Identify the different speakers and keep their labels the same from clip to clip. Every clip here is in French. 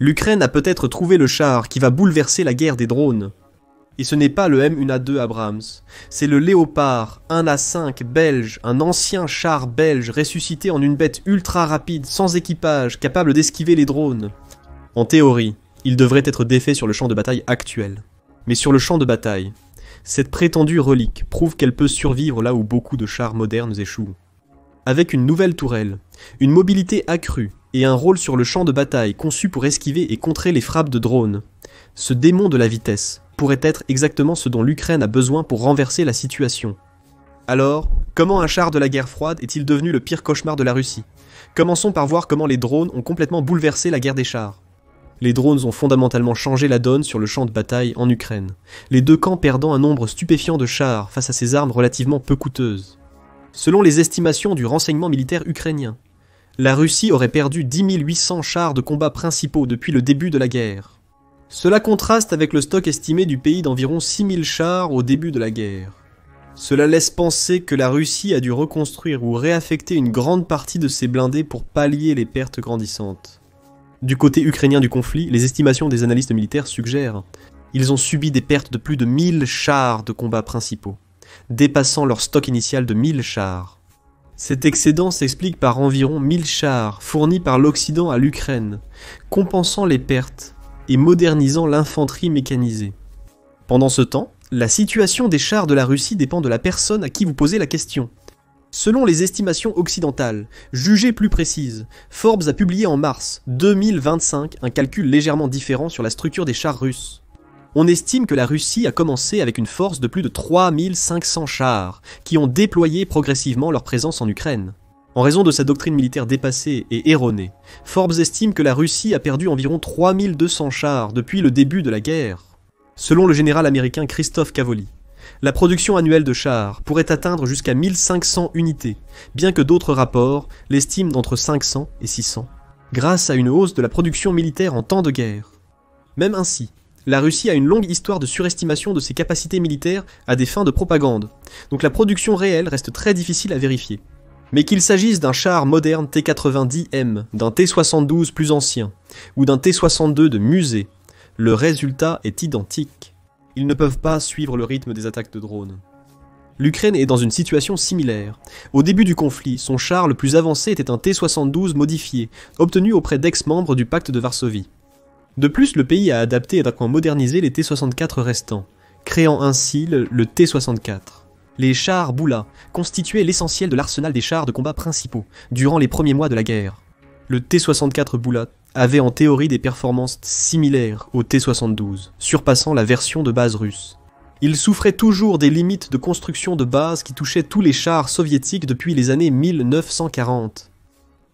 Speaker 1: L'Ukraine a peut-être trouvé le char qui va bouleverser la guerre des drones. Et ce n'est pas le M1A2 Abrams, c'est le Léopard 1A5 belge, un ancien char belge ressuscité en une bête ultra rapide, sans équipage, capable d'esquiver les drones. En théorie, il devrait être défait sur le champ de bataille actuel. Mais sur le champ de bataille, cette prétendue relique prouve qu'elle peut survivre là où beaucoup de chars modernes échouent. Avec une nouvelle tourelle, une mobilité accrue et un rôle sur le champ de bataille conçu pour esquiver et contrer les frappes de drones, ce démon de la vitesse pourrait être exactement ce dont l'Ukraine a besoin pour renverser la situation. Alors, comment un char de la guerre froide est-il devenu le pire cauchemar de la Russie? Commençons par voir comment les drones ont complètement bouleversé la guerre des chars. Les drones ont fondamentalement changé la donne sur le champ de bataille en Ukraine, les deux camps perdant un nombre stupéfiant de chars face à ces armes relativement peu coûteuses. Selon les estimations du renseignement militaire ukrainien, la Russie aurait perdu 10 800 chars de combat principaux depuis le début de la guerre. Cela contraste avec le stock estimé du pays d'environ 6 000 chars au début de la guerre. Cela laisse penser que la Russie a dû reconstruire ou réaffecter une grande partie de ses blindés pour pallier les pertes grandissantes. Du côté ukrainien du conflit, les estimations des analystes militaires suggèrent qu'ils ont subi des pertes de plus de 1000 chars de combat principaux, dépassant leur stock initial de 1000 chars. Cet excédent s'explique par environ 1000 chars fournis par l'Occident à l'Ukraine, compensant les pertes et modernisant l'infanterie mécanisée. Pendant ce temps, la situation des chars de la Russie dépend de la personne à qui vous posez la question. Selon les estimations occidentales, jugées plus précises, Forbes a publié en mars 2025 un calcul légèrement différent sur la structure des chars russes. On estime que la Russie a commencé avec une force de plus de 3500 chars, qui ont déployé progressivement leur présence en Ukraine. En raison de sa doctrine militaire dépassée et erronée, Forbes estime que la Russie a perdu environ 3200 chars depuis le début de la guerre. Selon le général américain Christophe Cavoli, la production annuelle de chars pourrait atteindre jusqu'à 1500 unités, bien que d'autres rapports l'estiment d'entre 500 et 600, grâce à une hausse de la production militaire en temps de guerre. Même ainsi, la Russie a une longue histoire de surestimation de ses capacités militaires à des fins de propagande, donc la production réelle reste très difficile à vérifier. Mais qu'il s'agisse d'un char moderne T-90M, d'un T-72 plus ancien, ou d'un T-62 de musée, le résultat est identique. Ils ne peuvent pas suivre le rythme des attaques de drones. L'Ukraine est dans une situation similaire. Au début du conflit, son char le plus avancé était un T-72 modifié, obtenu auprès d'ex-membres du pacte de Varsovie. De plus, le pays a adapté et d'un modernisé les T-64 restants, créant ainsi le T-64. Les chars Bula constituaient l'essentiel de l'arsenal des chars de combat principaux durant les premiers mois de la guerre. Le T-64 Bula avait en théorie des performances similaires au T-72, surpassant la version de base russe. Il souffrait toujours des limites de construction de base qui touchaient tous les chars soviétiques depuis les années 1940.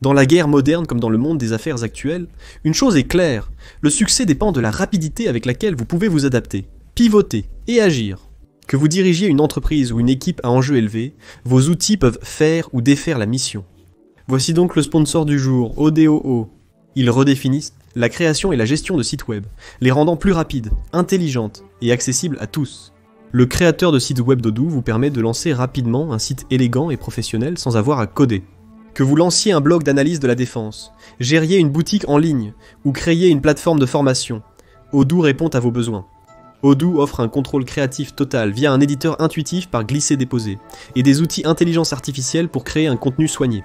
Speaker 1: Dans la guerre moderne comme dans le monde des affaires actuelles, une chose est claire, le succès dépend de la rapidité avec laquelle vous pouvez vous adapter, pivoter et agir. Que vous dirigiez une entreprise ou une équipe à enjeu élevé, vos outils peuvent faire ou défaire la mission. Voici donc le sponsor du jour, Odoo. Ils redéfinissent la création et la gestion de sites web, les rendant plus rapides, intelligentes et accessibles à tous. Le créateur de sites web d'Odoo vous permet de lancer rapidement un site élégant et professionnel sans avoir à coder. Que vous lanciez un blog d'analyse de la défense, gériez une boutique en ligne ou créiez une plateforme de formation, Odoo répond à vos besoins. Odoo offre un contrôle créatif total via un éditeur intuitif par glisser-déposer et des outils intelligence artificielle pour créer un contenu soigné.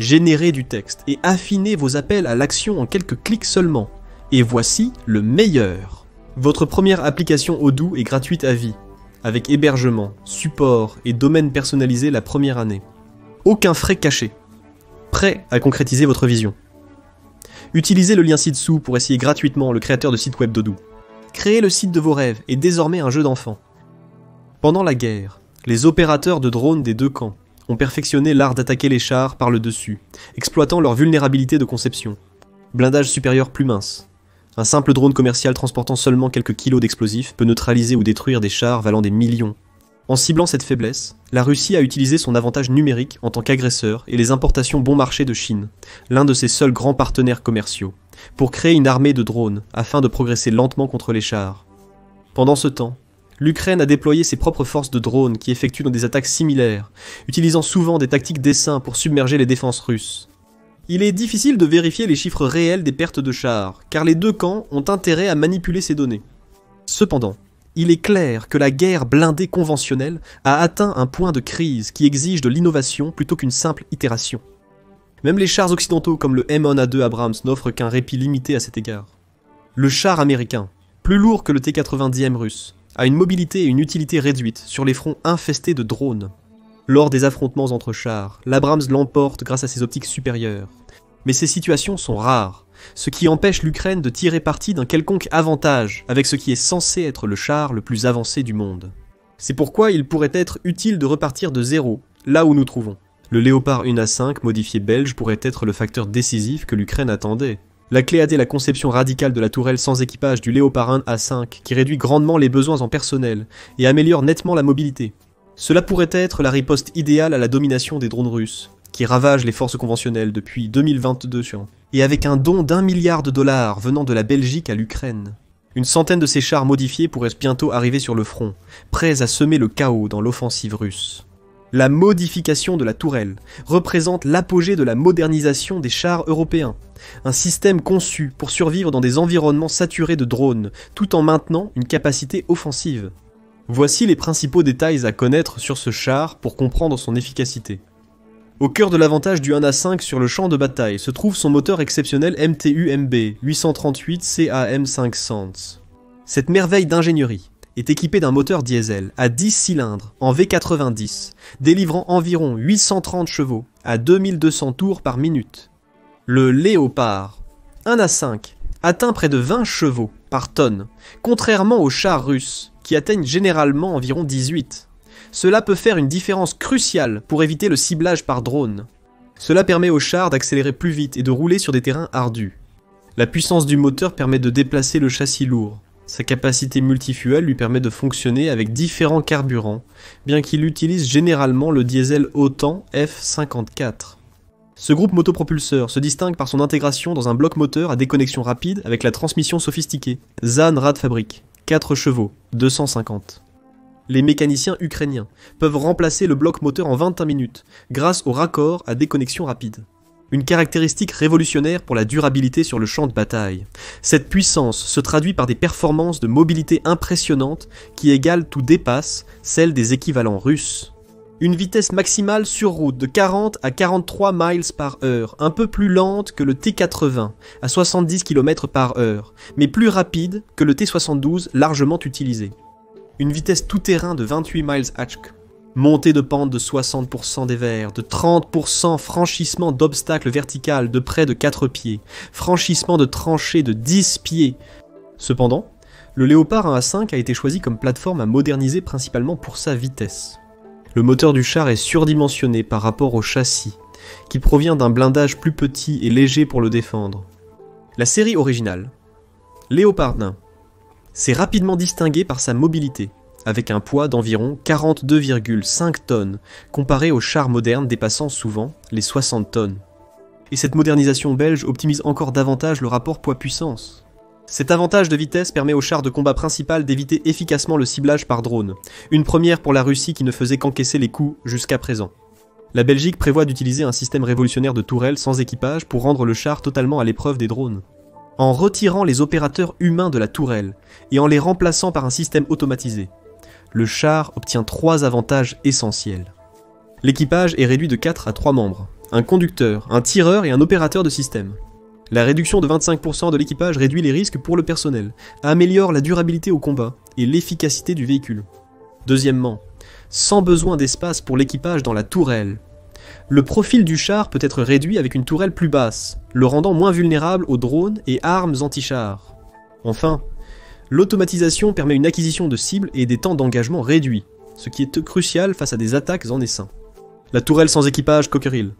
Speaker 1: Générez du texte et affinez vos appels à l'action en quelques clics seulement. Et voici le meilleur. Votre première application Odoo est gratuite à vie, avec hébergement, support et domaine personnalisé la première année. Aucun frais cachés. Prêt à concrétiser votre vision. Utilisez le lien ci-dessous pour essayer gratuitement le créateur de site web d'Odoo. Créer le site de vos rêves est désormais un jeu d'enfant. Pendant la guerre, les opérateurs de drones des deux camps ont perfectionné l'art d'attaquer les chars par le dessus, exploitant leur vulnérabilité de conception. Blindage supérieur plus mince. Un simple drone commercial transportant seulement quelques kilos d'explosifs peut neutraliser ou détruire des chars valant des millions. En ciblant cette faiblesse, la Russie a utilisé son avantage numérique en tant qu'agresseur et les importations bon marché de Chine, l'un de ses seuls grands partenaires commerciaux, pour créer une armée de drones afin de progresser lentement contre les chars. Pendant ce temps, l'Ukraine a déployé ses propres forces de drones qui effectuent des attaques similaires, utilisant souvent des tactiques d'essaim pour submerger les défenses russes. Il est difficile de vérifier les chiffres réels des pertes de chars, car les deux camps ont intérêt à manipuler ces données. Cependant, il est clair que la guerre blindée conventionnelle a atteint un point de crise qui exige de l'innovation plutôt qu'une simple itération. Même les chars occidentaux comme le M1A2 Abrams n'offrent qu'un répit limité à cet égard. Le char américain, plus lourd que le T-90M russe, a une mobilité et une utilité réduites sur les fronts infestés de drones. Lors des affrontements entre chars, l'Abrams l'emporte grâce à ses optiques supérieures. Mais ces situations sont rares, ce qui empêche l'Ukraine de tirer parti d'un quelconque avantage avec ce qui est censé être le char le plus avancé du monde. C'est pourquoi il pourrait être utile de repartir de zéro, là où nous trouvons. Le Léopard 1A5 modifié belge pourrait être le facteur décisif que l'Ukraine attendait. La clé a été la conception radicale de la tourelle sans équipage du Léopard 1A5 qui réduit grandement les besoins en personnel et améliore nettement la mobilité. Cela pourrait être la riposte idéale à la domination des drones russes, qui ravagent les forces conventionnelles depuis 2022, et avec un don d'1 milliard de dollars venant de la Belgique à l'Ukraine. Une centaine de ces chars modifiés pourraient bientôt arriver sur le front, prêts à semer le chaos dans l'offensive russe. La modification de la tourelle représente l'apogée de la modernisation des chars européens, un système conçu pour survivre dans des environnements saturés de drones, tout en maintenant une capacité offensive. Voici les principaux détails à connaître sur ce char pour comprendre son efficacité. Au cœur de l'avantage du 1A5 sur le champ de bataille se trouve son moteur exceptionnel MTU-MB 838 CAM500. Cette merveille d'ingénierie est équipée d'un moteur diesel à 10 cylindres en V90, délivrant environ 830 chevaux à 2200 tours par minute. Le Léopard 1A5 atteint près de 20 chevaux par tonne, contrairement aux chars russes qui atteignent généralement environ 18. Cela peut faire une différence cruciale pour éviter le ciblage par drone. Cela permet aux chars d'accélérer plus vite et de rouler sur des terrains ardus. La puissance du moteur permet de déplacer le châssis lourd. Sa capacité multifuel lui permet de fonctionner avec différents carburants, bien qu'il utilise généralement le diesel OTAN F54. Ce groupe motopropulseur se distingue par son intégration dans un bloc moteur à déconnexion rapide avec la transmission sophistiquée ZAN Radfabrik, 4 chevaux, 250. Les mécaniciens ukrainiens peuvent remplacer le bloc moteur en 21 minutes grâce au raccord à déconnexion rapide. Une caractéristique révolutionnaire pour la durabilité sur le champ de bataille. Cette puissance se traduit par des performances de mobilité impressionnantes qui égalent ou dépassent celles des équivalents russes. Une vitesse maximale sur route de 40 à 43 miles par heure, un peu plus lente que le T80 à 70 km par heure, mais plus rapide que le T72 largement utilisé. Une vitesse tout-terrain de 28 miles h. Montée de pente de 60% des verres, de 30% franchissement d'obstacles verticales de près de 4 pieds, franchissement de tranchées de 10 pieds. Cependant, le Léopard 1A5 a été choisi comme plateforme à moderniser principalement pour sa vitesse. Le moteur du char est surdimensionné par rapport au châssis, qui provient d'un blindage plus petit et léger pour le défendre. La série originale, Léopard 1, s'est rapidement distinguée par sa mobilité, avec un poids d'environ 42,5 tonnes, comparé aux chars modernes dépassant souvent les 60 tonnes. Et cette modernisation belge optimise encore davantage le rapport poids-puissance. Cet avantage de vitesse permet au char de combat principal d'éviter efficacement le ciblage par drone, une première pour la Russie qui ne faisait qu'encaisser les coups jusqu'à présent. La Belgique prévoit d'utiliser un système révolutionnaire de tourelles sans équipage pour rendre le char totalement à l'épreuve des drones. En retirant les opérateurs humains de la tourelle et en les remplaçant par un système automatisé, le char obtient 3 avantages essentiels. L'équipage est réduit de 4 à 3 membres, un conducteur, un tireur et un opérateur de système. La réduction de 25% de l'équipage réduit les risques pour le personnel, améliore la durabilité au combat et l'efficacité du véhicule. Deuxièmement, sans besoin d'espace pour l'équipage dans la tourelle. Le profil du char peut être réduit avec une tourelle plus basse, le rendant moins vulnérable aux drones et armes anti-chars. Enfin, l'automatisation permet une acquisition de cibles et des temps d'engagement réduits, ce qui est crucial face à des attaques en essaim. La tourelle sans équipage Cockerill.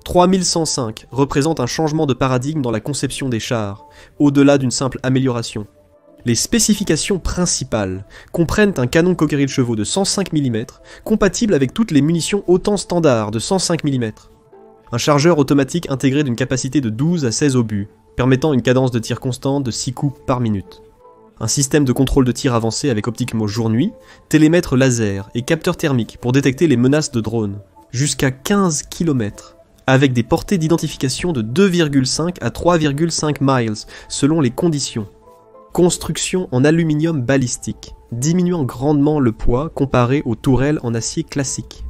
Speaker 1: 3105 représente un changement de paradigme dans la conception des chars, au-delà d'une simple amélioration. Les spécifications principales comprennent un canon Cockerill chevaux de 105 mm, compatible avec toutes les munitions OTAN standard de 105 mm. Un chargeur automatique intégré d'une capacité de 12 à 16 obus, permettant une cadence de tir constante de 6 coups par minute. Un système de contrôle de tir avancé avec optique mode jour-nuit, télémètre laser et capteur thermique pour détecter les menaces de drones. Jusqu'à 15 km avec des portées d'identification de 2,5 à 3,5 miles, selon les conditions. Construction en aluminium balistique, diminuant grandement le poids comparé aux tourelles en acier classique.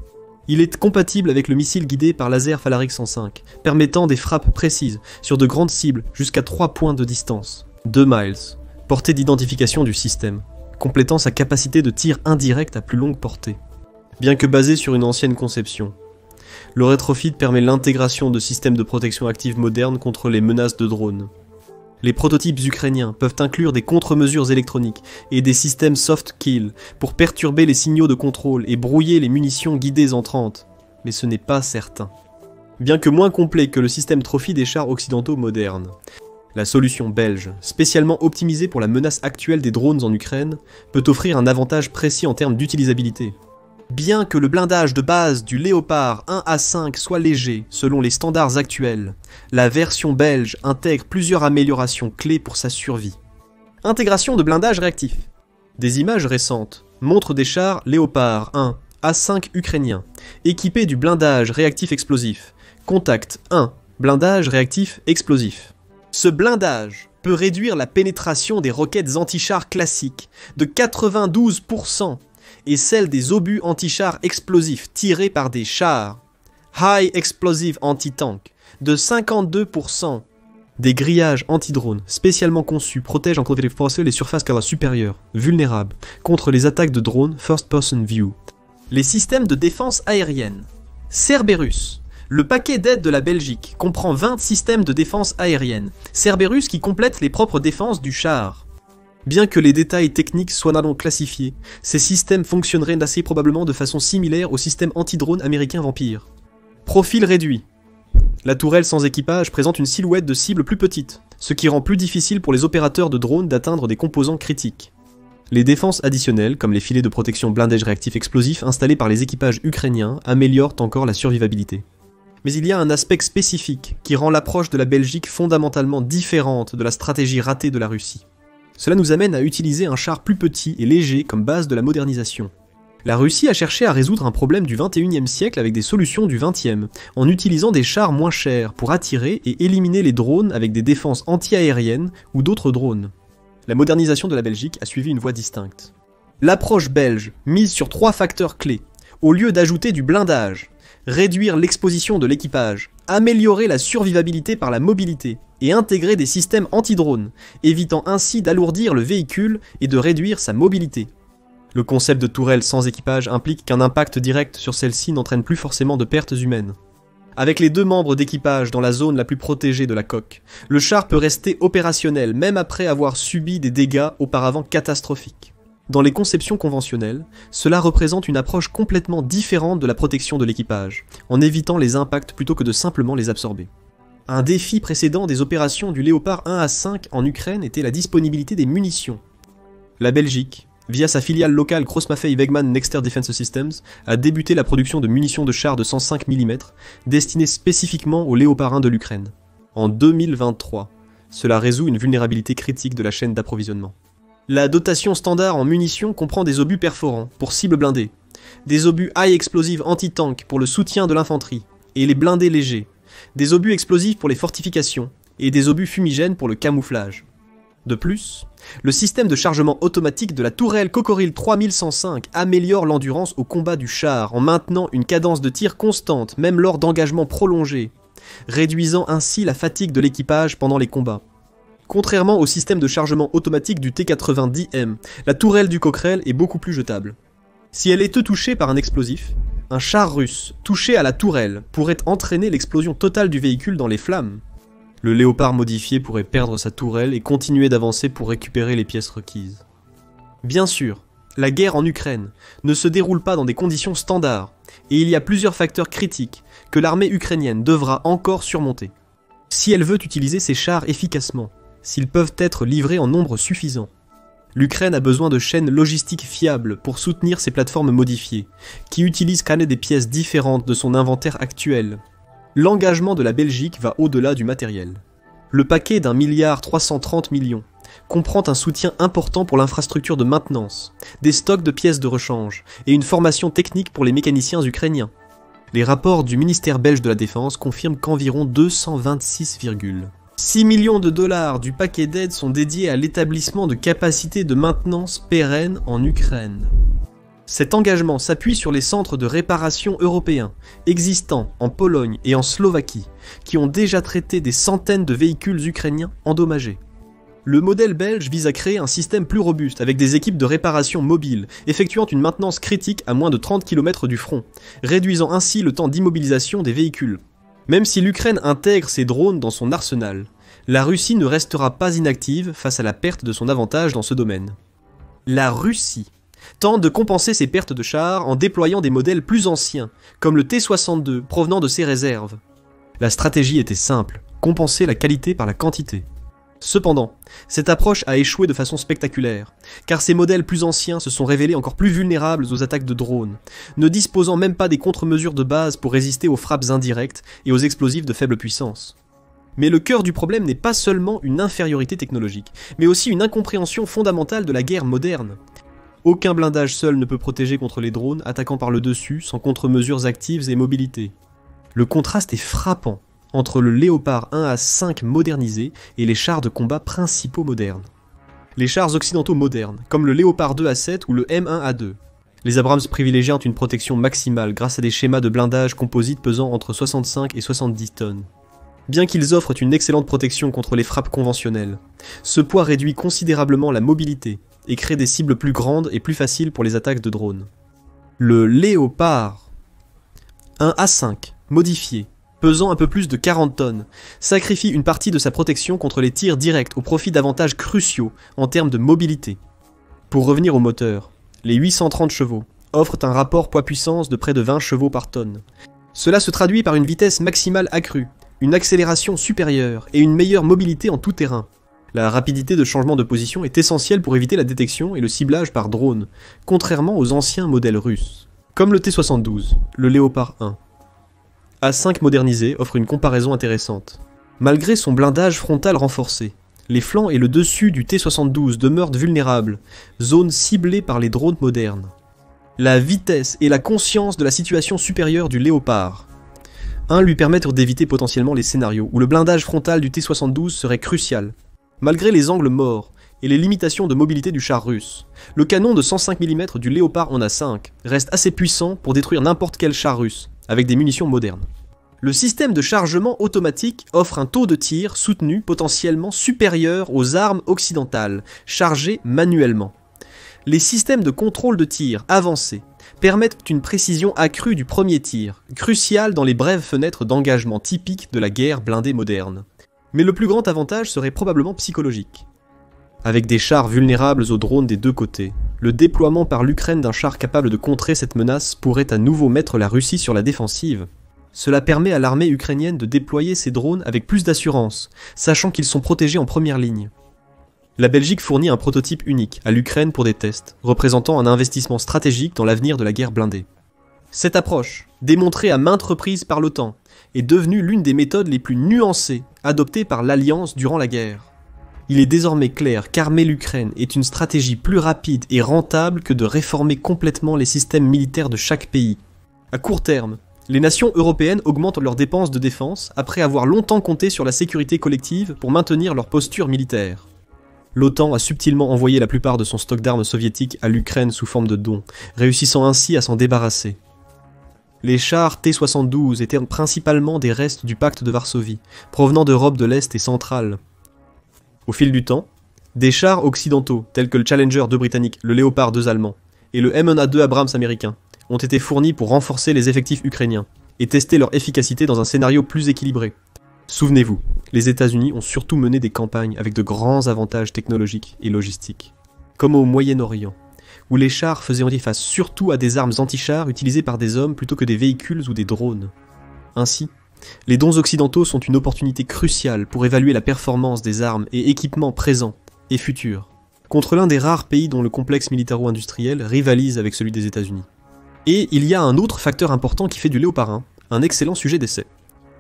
Speaker 1: Il est compatible avec le missile guidé par laser Phalarix 105, permettant des frappes précises sur de grandes cibles jusqu'à 3 points de distance. 2 miles, portée d'identification du système, complétant sa capacité de tir indirect à plus longue portée. Bien que basé sur une ancienne conception, le rétrofit permet l'intégration de systèmes de protection active modernes contre les menaces de drones. Les prototypes ukrainiens peuvent inclure des contre-mesures électroniques et des systèmes soft kill pour perturber les signaux de contrôle et brouiller les munitions guidées entrantes, mais ce n'est pas certain. Bien que moins complet que le système Trophy des chars occidentaux modernes, la solution belge, spécialement optimisée pour la menace actuelle des drones en Ukraine, peut offrir un avantage précis en termes d'utilisabilité. Bien que le blindage de base du Léopard 1 à 5 soit léger selon les standards actuels, la version belge intègre plusieurs améliorations clés pour sa survie. Intégration de blindage réactif. Des images récentes montrent des chars Léopard 1 A5 ukrainiens, équipés du blindage réactif explosif. Contact 1, blindage réactif explosif. Ce blindage peut réduire la pénétration des roquettes anti-chars classiques de 92%, et celle des obus anti-chars explosifs tirés par des chars High Explosive Anti-Tank de 52%. Des grillages anti-drones spécialement conçus protègent en contre les surfaces cadres supérieures, vulnérables, contre les attaques de drones First Person View. Les systèmes de défense aérienne. Cerberus. Le paquet d'aide de la Belgique comprend 20 systèmes de défense aérienne. Cerberus qui complète les propres défenses du char. Bien que les détails techniques soient non classifiés, ces systèmes fonctionneraient assez probablement de façon similaire au système anti-drone américain Vampire. Profil réduit. La tourelle sans équipage présente une silhouette de cible plus petite, ce qui rend plus difficile pour les opérateurs de drones d'atteindre des composants critiques. Les défenses additionnelles, comme les filets de protection blindage réactif explosif installés par les équipages ukrainiens, améliorent encore la survivabilité. Mais il y a un aspect spécifique qui rend l'approche de la Belgique fondamentalement différente de la stratégie ratée de la Russie. Cela nous amène à utiliser un char plus petit et léger comme base de la modernisation. La Russie a cherché à résoudre un problème du 21e siècle avec des solutions du 20e, en utilisant des chars moins chers pour attirer et éliminer les drones avec des défenses anti-aériennes ou d'autres drones. La modernisation de la Belgique a suivi une voie distincte. L'approche belge mise sur 3 facteurs clés, au lieu d'ajouter du blindage, réduire l'exposition de l'équipage, améliorer la survivabilité par la mobilité et intégrer des systèmes anti-drones, évitant ainsi d'alourdir le véhicule et de réduire sa mobilité. Le concept de tourelle sans équipage implique qu'un impact direct sur celle-ci n'entraîne plus forcément de pertes humaines. Avec les 2 membres d'équipage dans la zone la plus protégée de la coque, le char peut rester opérationnel même après avoir subi des dégâts auparavant catastrophiques. Dans les conceptions conventionnelles, cela représente une approche complètement différente de la protection de l'équipage, en évitant les impacts plutôt que de simplement les absorber. Un défi précédent des opérations du Léopard 1 à 5 en Ukraine était la disponibilité des munitions. La Belgique, via sa filiale locale Grossmaffei Wegmann Nexter Defense Systems, a débuté la production de munitions de chars de 105 mm, destinées spécifiquement au Léopard 1 de l'Ukraine. En 2023, cela résout une vulnérabilité critique de la chaîne d'approvisionnement. La dotation standard en munitions comprend des obus perforants pour cibles blindées, des obus high explosive anti-tank pour le soutien de l'infanterie et les blindés légers, des obus explosifs pour les fortifications et des obus fumigènes pour le camouflage. De plus, le système de chargement automatique de la tourelle Kokoril 3105 améliore l'endurance au combat du char en maintenant une cadence de tir constante même lors d'engagements prolongés, réduisant ainsi la fatigue de l'équipage pendant les combats. Contrairement au système de chargement automatique du T-90M, la tourelle du Cockerill est beaucoup plus jetable. Si elle est touchée par un explosif, un char russe touché à la tourelle pourrait entraîner l'explosion totale du véhicule dans les flammes. Le Léopard modifié pourrait perdre sa tourelle et continuer d'avancer pour récupérer les pièces requises. Bien sûr, la guerre en Ukraine ne se déroule pas dans des conditions standards, et il y a plusieurs facteurs critiques que l'armée ukrainienne devra encore surmonter. Si elle veut utiliser ses chars efficacement, s'ils peuvent être livrés en nombre suffisant. L'Ukraine a besoin de chaînes logistiques fiables pour soutenir ses plateformes modifiées, qui utilisent des pièces différentes de son inventaire actuel. L'engagement de la Belgique va au-delà du matériel. Le paquet d'1,330 milliard comprend un soutien important pour l'infrastructure de maintenance, des stocks de pièces de rechange et une formation technique pour les mécaniciens ukrainiens. Les rapports du ministère belge de la Défense confirment qu'environ 226,6 millions de dollars du paquet d'aide sont dédiés à l'établissement de capacités de maintenance pérennes en Ukraine. Cet engagement s'appuie sur les centres de réparation européens, existants en Pologne et en Slovaquie, qui ont déjà traité des centaines de véhicules ukrainiens endommagés. Le modèle belge vise à créer un système plus robuste avec des équipes de réparation mobiles, effectuant une maintenance critique à moins de 30 km du front, réduisant ainsi le temps d'immobilisation des véhicules. Même si l'Ukraine intègre ces drones dans son arsenal, la Russie ne restera pas inactive face à la perte de son avantage dans ce domaine. La Russie tente de compenser ses pertes de chars en déployant des modèles plus anciens, comme le T-62 provenant de ses réserves. La stratégie était simple, compenser la qualité par la quantité. Cependant, cette approche a échoué de façon spectaculaire, car ces modèles plus anciens se sont révélés encore plus vulnérables aux attaques de drones, ne disposant même pas des contre-mesures de base pour résister aux frappes indirectes et aux explosifs de faible puissance. Mais le cœur du problème n'est pas seulement une infériorité technologique, mais aussi une incompréhension fondamentale de la guerre moderne. Aucun blindage seul ne peut protéger contre les drones attaquant par le dessus sans contre-mesures actives et mobilité. Le contraste est frappant entre le Léopard 1A5 modernisé et les chars de combat principaux modernes. Les chars occidentaux modernes, comme le Léopard 2A7 ou le M1A2. Les Abrams privilégiant une protection maximale grâce à des schémas de blindage composite pesant entre 65 et 70 tonnes. Bien qu'ils offrent une excellente protection contre les frappes conventionnelles, ce poids réduit considérablement la mobilité et crée des cibles plus grandes et plus faciles pour les attaques de drones. Le Léopard 1A5, modifié, pesant un peu plus de 40 tonnes, sacrifie une partie de sa protection contre les tirs directs au profit d'avantages cruciaux en termes de mobilité. Pour revenir au moteur, les 830 chevaux offrent un rapport poids-puissance de près de 20 chevaux par tonne. Cela se traduit par une vitesse maximale accrue, une accélération supérieure et une meilleure mobilité en tout terrain. La rapidité de changement de position est essentielle pour éviter la détection et le ciblage par drone, contrairement aux anciens modèles russes. Comme le T-72, le Léopard 1. A5 modernisé offre une comparaison intéressante. Malgré son blindage frontal renforcé, les flancs et le dessus du T-72 demeurent vulnérables, zone ciblée par les drones modernes. La vitesse et la conscience de la situation supérieure du Léopard 1 lui permettent d'éviter potentiellement les scénarios où le blindage frontal du T-72 serait crucial. Malgré les angles morts et les limitations de mobilité du char russe, le canon de 105 mm du Léopard en A5 reste assez puissant pour détruire n'importe quel char russe, avec des munitions modernes. Le système de chargement automatique offre un taux de tir soutenu potentiellement supérieur aux armes occidentales, chargées manuellement. Les systèmes de contrôle de tir avancés permettent une précision accrue du premier tir, cruciale dans les brèves fenêtres d'engagement typiques de la guerre blindée moderne. Mais le plus grand avantage serait probablement psychologique. Avec des chars vulnérables aux drones des deux côtés, le déploiement par l'Ukraine d'un char capable de contrer cette menace pourrait à nouveau mettre la Russie sur la défensive. Cela permet à l'armée ukrainienne de déployer ses drones avec plus d'assurance, sachant qu'ils sont protégés en première ligne. La Belgique fournit un prototype unique à l'Ukraine pour des tests, représentant un investissement stratégique dans l'avenir de la guerre blindée. Cette approche, démontrée à maintes reprises par l'OTAN, est devenue l'une des méthodes les plus nuancées adoptées par l'Alliance durant la guerre. Il est désormais clair qu'armer l'Ukraine est une stratégie plus rapide et rentable que de réformer complètement les systèmes militaires de chaque pays. À court terme, les nations européennes augmentent leurs dépenses de défense après avoir longtemps compté sur la sécurité collective pour maintenir leur posture militaire. L'OTAN a subtilement envoyé la plupart de son stock d'armes soviétiques à l'Ukraine sous forme de dons, réussissant ainsi à s'en débarrasser. Les chars T-72 étaient principalement des restes du pacte de Varsovie, provenant d'Europe de l'Est et centrale. Au fil du temps, des chars occidentaux, tels que le Challenger 2 britannique, le Léopard 2 allemand et le M1A2 Abrams américain, ont été fournis pour renforcer les effectifs ukrainiens et tester leur efficacité dans un scénario plus équilibré. Souvenez-vous, les États-Unis ont surtout mené des campagnes avec de grands avantages technologiques et logistiques, comme au Moyen-Orient, où les chars faisaient face surtout à des armes anti-chars utilisées par des hommes plutôt que des véhicules ou des drones. Ainsi, les dons occidentaux sont une opportunité cruciale pour évaluer la performance des armes et équipements présents et futurs, contre l'un des rares pays dont le complexe militaro-industriel rivalise avec celui des États-Unis. Et il y a un autre facteur important qui fait du Léopard 1 un excellent sujet d'essai.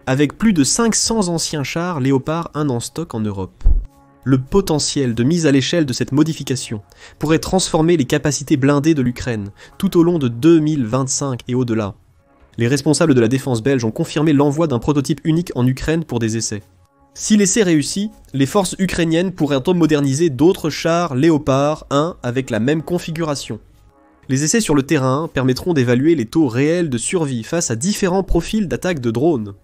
Speaker 1: Avec plus de 500 anciens chars Léopard 1 en stock en Europe. Le potentiel de mise à l'échelle de cette modification pourrait transformer les capacités blindées de l'Ukraine tout au long de 2025 et au-delà. Les responsables de la défense belge ont confirmé l'envoi d'un prototype unique en Ukraine pour des essais. Si l'essai réussit, les forces ukrainiennes pourraient moderniser d'autres chars Léopard 1 avec la même configuration. Les essais sur le terrain permettront d'évaluer les taux réels de survie face à différents profils d'attaque de drones.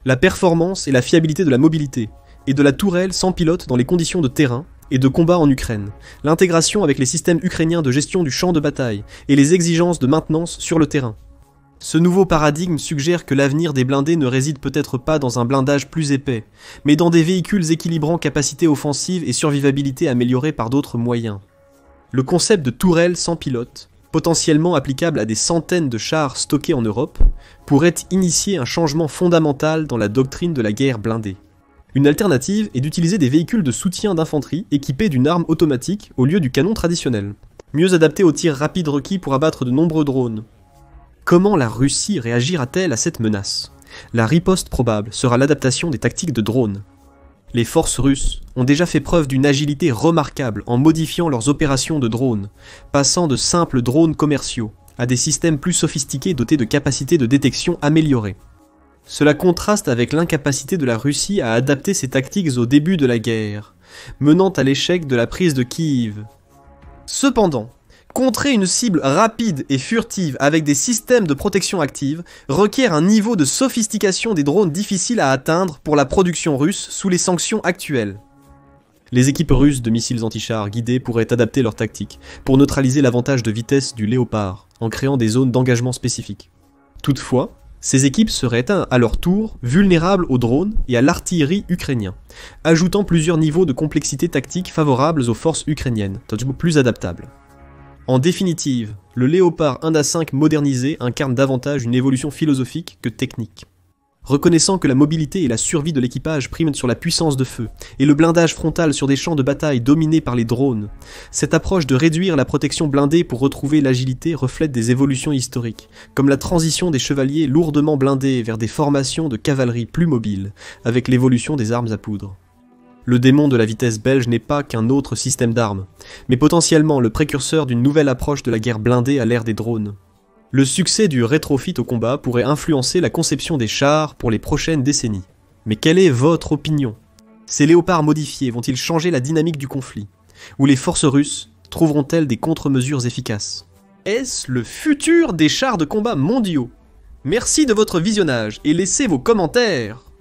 Speaker 1: La performance et la fiabilité de la mobilité, et de la tourelle sans pilote dans les conditions de terrain et de combat en Ukraine, l'intégration avec les systèmes ukrainiens de gestion du champ de bataille et les exigences de maintenance sur le terrain. Ce nouveau paradigme suggère que l'avenir des blindés ne réside peut-être pas dans un blindage plus épais, mais dans des véhicules équilibrant capacité offensive et survivabilité améliorée par d'autres moyens. Le concept de tourelle sans pilote, potentiellement applicable à des centaines de chars stockés en Europe, pourrait initier un changement fondamental dans la doctrine de la guerre blindée. Une alternative est d'utiliser des véhicules de soutien d'infanterie équipés d'une arme automatique au lieu du canon traditionnel, mieux adapté au tir rapide requis pour abattre de nombreux drones. Comment la Russie réagira-t-elle à cette menace? La riposte probable sera l'adaptation des tactiques de drones. Les forces russes ont déjà fait preuve d'une agilité remarquable en modifiant leurs opérations de drones, passant de simples drones commerciaux à des systèmes plus sophistiqués dotés de capacités de détection améliorées. Cela contraste avec l'incapacité de la Russie à adapter ses tactiques au début de la guerre, menant à l'échec de la prise de Kiev. Cependant, contrer une cible rapide et furtive avec des systèmes de protection active requiert un niveau de sophistication des drones difficile à atteindre pour la production russe sous les sanctions actuelles. Les équipes russes de missiles anti-chars guidés pourraient adapter leurs tactiques pour neutraliser l'avantage de vitesse du Léopard en créant des zones d'engagement spécifiques. Toutefois, ces équipes seraient à leur tour vulnérables aux drones et à l'artillerie ukrainien, ajoutant plusieurs niveaux de complexité tactique favorables aux forces ukrainiennes, tandis plus adaptables. En définitive, le Léopard 1A5 modernisé incarne davantage une évolution philosophique que technique. Reconnaissant que la mobilité et la survie de l'équipage priment sur la puissance de feu, et le blindage frontal sur des champs de bataille dominés par les drones, cette approche de réduire la protection blindée pour retrouver l'agilité reflète des évolutions historiques, comme la transition des chevaliers lourdement blindés vers des formations de cavalerie plus mobiles, avec l'évolution des armes à poudre. Le démon de la vitesse belge n'est pas qu'un autre système d'armes, mais potentiellement le précurseur d'une nouvelle approche de la guerre blindée à l'ère des drones. Le succès du rétrofit au combat pourrait influencer la conception des chars pour les prochaines décennies. Mais quelle est votre opinion? Ces léopards modifiés vont-ils changer la dynamique du conflit? Ou les forces russes trouveront-elles des contre-mesures efficaces? Est-ce le futur des chars de combat mondiaux? Merci de votre visionnage et laissez vos commentaires!